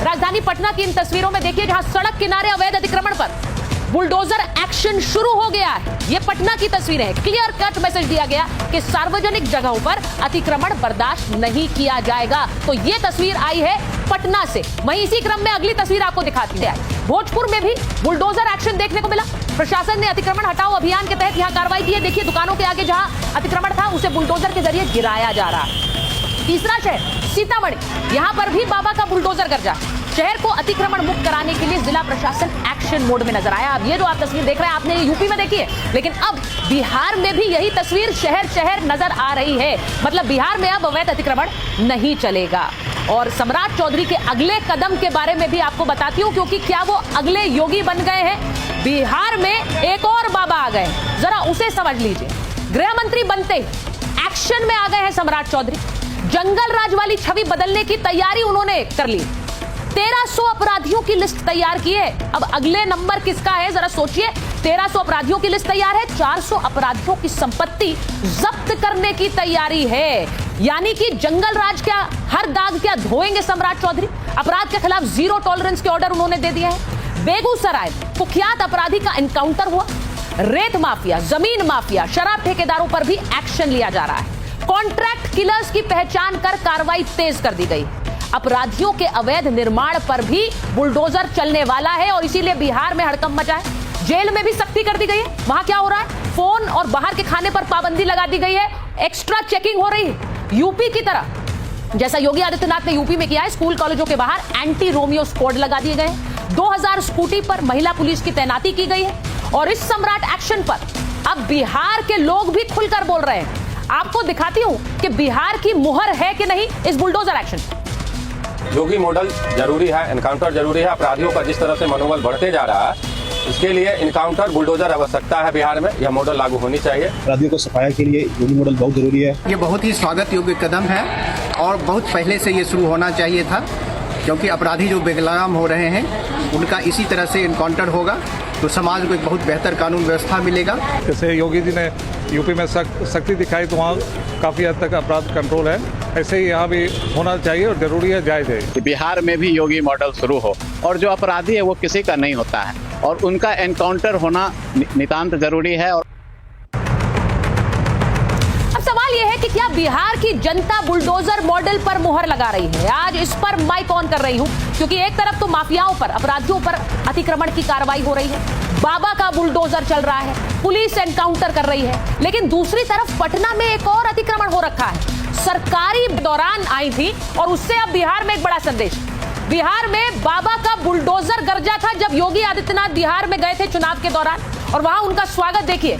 राजधानी पटना की इन तस्वीरों में देखिए, जहां सड़क किनारे अवैध अतिक्रमण पर बुलडोजर एक्शन शुरू हो गया है। ये पटना की तस्वीरें हैं। क्लियर कट मैसेज दिया गया कि सार्वजनिक जगहों पर अतिक्रमण बर्दाश्त नहीं किया जाएगा। तो ये तस्वीर आई है पटना से। वहीं इसी क्रम में अगली तस्वीर आपको दिखाती है, भोजपुर में भी बुलडोजर एक्शन देखने को मिला। प्रशासन ने अतिक्रमण हटाओ अभियान के तहत यहां कार्रवाई की है। देखिए, दुकानों के आगे जहां अतिक्रमण था उसे बुलडोजर के जरिए गिराया जा रहा है। तीसरा शहर सीतामढ़ी, यहां पर भी बाबा का बुलडोजर गरजा। शहर को अतिक्रमण मुक्त कराने के लिए जिला प्रशासन एक्शन मोड में नजर आया। अब ये जो आप तस्वीर देख रहे हैं, आपने यूपी में देखी है, लेकिन अब बिहार में भी यही तस्वीर शहर शहर नजर आ रही है। मतलब बिहार में अब अवैध अतिक्रमण नहीं चलेगा। और सम्राट चौधरी के अगले कदम के बारे में भी आपको बताती हूं, क्योंकि क्या वो अगले योगी बन गए हैं? बिहार में एक और बाबा आ गए, जरा उसे समझ लीजिए। गृह मंत्री बनते एक्शन में आ गए हैं सम्राट चौधरी। जंगल राज वाली छवि बदलने की तैयारी उन्होंने कर ली। 1300 अपराधियों की लिस्ट तैयार की है। अब अगले नंबर किसका है, जरा सोचिए। 1300 अपराधियों की लिस्ट तैयार है, 400 अपराधियों की संपत्ति जब्त करने की तैयारी है। यानी कि जंगल राज क्या हर दाग क्या धोएंगे सम्राट चौधरी। अपराध के खिलाफ जीरो टॉलरेंस के ऑर्डर उन्होंने दे दिया है। बेगूसराय कुख्यात अपराधी का एनकाउंटर हुआ। रेत माफिया, जमीन माफिया, शराब ठेकेदारों पर भी एक्शन लिया जा रहा है। कॉन्ट्रैक्ट किलर्स की पहचान कर कार्रवाई तेज कर दी गई। अपराधियों के अवैध निर्माण पर भी बुलडोजर चलने वाला है और इसीलिए बिहार में हड़कंप मचा है। जेल में भी सख्ती कर दी गई है। वहां क्या हो रहा है, फोन और बाहर के खाने पर पाबंदी लगा दी गई है। एक्स्ट्रा चेकिंग हो रही है यूपी की तरह, जैसा योगी आदित्यनाथ ने यूपी में किया है। स्कूल कॉलेजों के बाहर एंटी रोमियो स्क्वाड लगा दिए गए। 2000 स्कूटी पर महिला पुलिस की तैनाती की गई है। और इस सम्राट एक्शन पर अब बिहार के लोग भी खुलकर बोल रहे हैं। आपको दिखाती हूं कि बिहार की मुहर है कि नहीं इस बुलडोजर एक्शन। योगी मॉडल जरूरी है, एनकाउंटर जरूरी है। अपराधियों का जिस तरह से मनोबल बढ़ते जा रहा है, इसके लिए इनकाउंटर बुलडोजर आवश्यकता है। बिहार में यह मॉडल लागू होनी चाहिए। अपराधियों को सफाया के लिए योगी मॉडल बहुत जरूरी है। ये बहुत ही स्वागत योग्य कदम है और बहुत पहले से ये शुरू होना चाहिए था, क्योंकि अपराधी जो बेगुनाम हो रहे हैं उनका इसी तरह से इनकाउंटर होगा तो समाज को एक बहुत बेहतर कानून व्यवस्था मिलेगा। जैसे योगी जी ने यूपी में सख्ती दिखाई तो वहाँ काफ़ी हद तक अपराध कंट्रोल है। ऐसे ही यहाँ भी होना चाहिए और जरूरी है, जायज़ है। बिहार में भी योगी मॉडल शुरू हो और जो अपराधी है वो किसी का नहीं होता है और उनका एनकाउंटर होना नितांत जरूरी है। और अब सवाल यह है कि क्या बिहार की जनता बुलडोजर मॉडल पर मुहर लगा रही है? आज इस पर माइक ऑन कर रही हूं, क्योंकि एक तरफ तो माफियाओं पर, अपराधियों पर अतिक्रमण की कार्रवाई हो रही है, बाबा का बुलडोजर चल रहा है, पुलिस एनकाउंटर कर रही है, लेकिन दूसरी तरफ पटना में एक और अतिक्रमण हो रखा है। सरकारी दौरान आई थी और उससे अब बिहार में एक बड़ा संदेश। बिहार में बाबा का बुलडोजर गरजा था जब योगी आदित्यनाथ बिहार में गए थे चुनाव के दौरान, और वहां उनका स्वागत देखिए।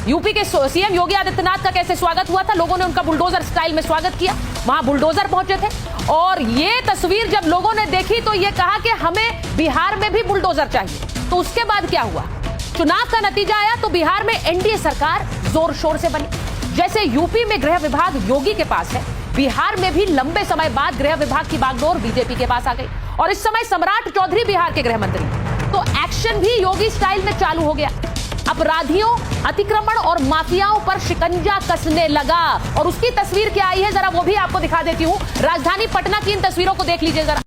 यूपी के सीएम योगी आदित्यनाथ का कैसे स्वागत हुआ था, लोगों ने उनका बुलडोजर स्टाइल में स्वागत किया। वहां बुलडोजर पहुंचे थे और ये तस्वीर जब लोगों ने देखी तो ये कहा कि हमें बिहार में भी बुलडोजर चाहिए। तो उसके बाद क्या हुआ, चुनाव का नतीजा आया तो बिहार में एनडीए सरकार जोर शोर से बनी। जैसे यूपी में गृह विभाग योगी के पास है, बिहार में भी लंबे समय बाद गृह विभाग की बागडोर बीजेपी के पास आ गई और इस समय सम्राट चौधरी बिहार के गृह मंत्री। तो एक्शन भी योगी स्टाइल में चालू हो गया। अपराधियों, अतिक्रमण और माफियाओं पर शिकंजा कसने लगा और उसकी तस्वीर क्या आई है, जरा वो भी आपको दिखा देती हूं। राजधानी पटना की इन तस्वीरों को देख लीजिए जरा।